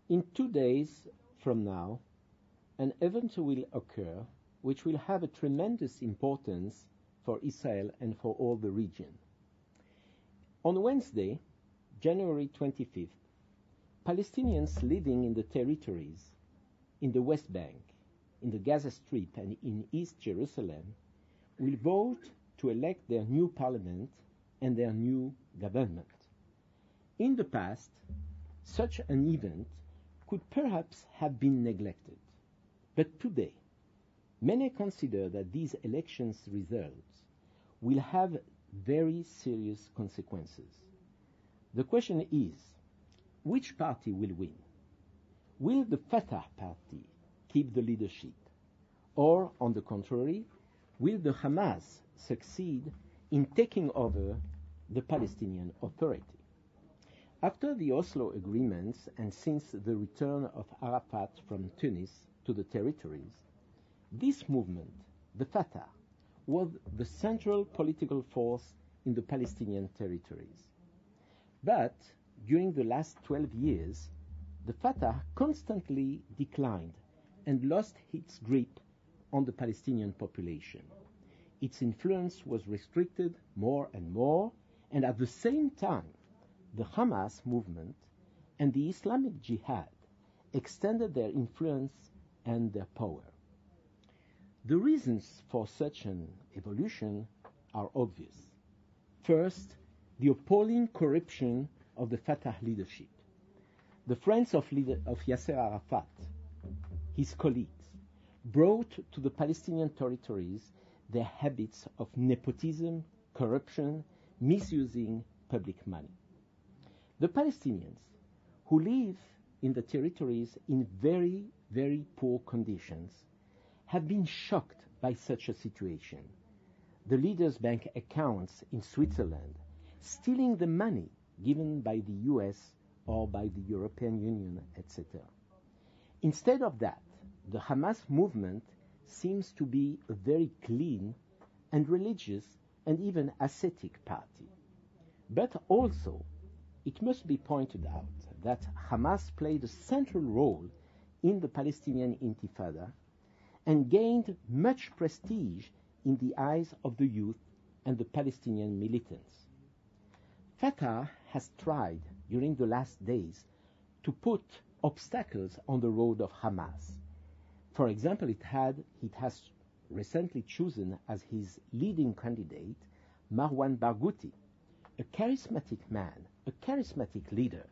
In 2 days from now, an event will occur which will have a tremendous importance for Israel and for all the region. On Wednesday, January 25th, Palestinians living in the territories, in the West Bank, in the Gaza Strip, and in East Jerusalem will vote to elect their new parliament and their new government. In the past, such an event could perhaps have been neglected. But today, many consider that these elections' results will have very serious consequences. The question is, which party will win? Will the Fatah party keep the leadership? Or, on the contrary, will the Hamás succeed in taking over the Palestinian Authority? After the Oslo agreements and since the return of Arafat from Tunis to the territories, this movement, the Fatah, was the central political force in the Palestinian territories. But during the last 12 years, the Fatah constantly declined and lost its grip on the Palestinian population. Its influence was restricted more and more, and at the same time, the Hamas movement and the Islamic Jihad extended their influence and their power. The reasons for such an evolution are obvious. First, the appalling corruption of the Fatah leadership. The friends of Yasser Arafat, his colleagues, brought to the Palestinian territories their habits of nepotism, corruption, misusing public money. The Palestinians, who live in the territories in very, very poor conditions, have been shocked by such a situation. The leaders' bank accounts in Switzerland, stealing the money given by the US or by the European Union, etc. Instead of that, the Hamas movement seems to be a very clean and religious and even ascetic party. But also, it must be pointed out that Hamas played a central role in the Palestinian Intifada and gained much prestige in the eyes of the youth and the Palestinian militants. Fatah has tried during the last days to put obstacles on the road of Hamas. For example, it has recently chosen as his leading candidate Marwan Barghouti, a charismatic man, a charismatic leader,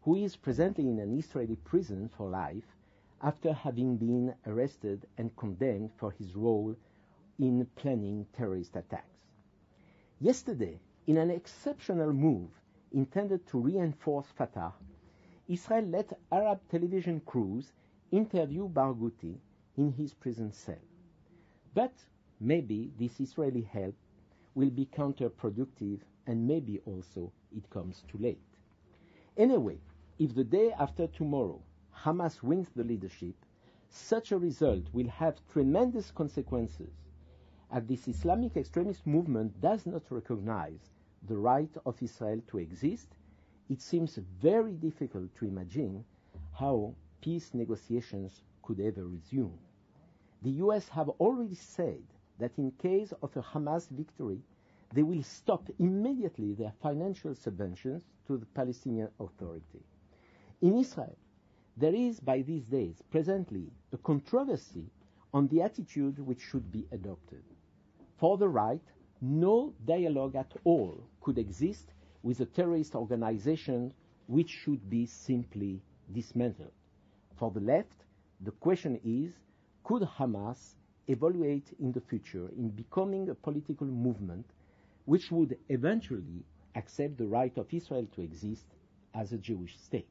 who is presently in an Israeli prison for life after having been arrested and condemned for his role in planning terrorist attacks. Yesterday, in an exceptional move intended to reinforce Fatah, Israel let Arab television crews interview Barghouti in his prison cell. But maybe this Israeli help will be counterproductive, and maybe also it comes too late. Anyway, if the day after tomorrow Hamas wins the leadership, such a result will have tremendous consequences, as this Islamic extremist movement does not recognize the right of Israel to exist. It seems very difficult to imagine how peace negotiations could ever resume. The US have already said that in case of a Hamas victory, they will stop immediately their financial subventions to the Palestinian Authority. In Israel, there is by these days presently a controversy on the attitude which should be adopted. For the right, no dialogue at all could exist with a terrorist organization which should be simply dismantled. For the left, the question is, could Hamas evaluate in the future in becoming a political movement which would eventually accept the right of Israel to exist as a Jewish state?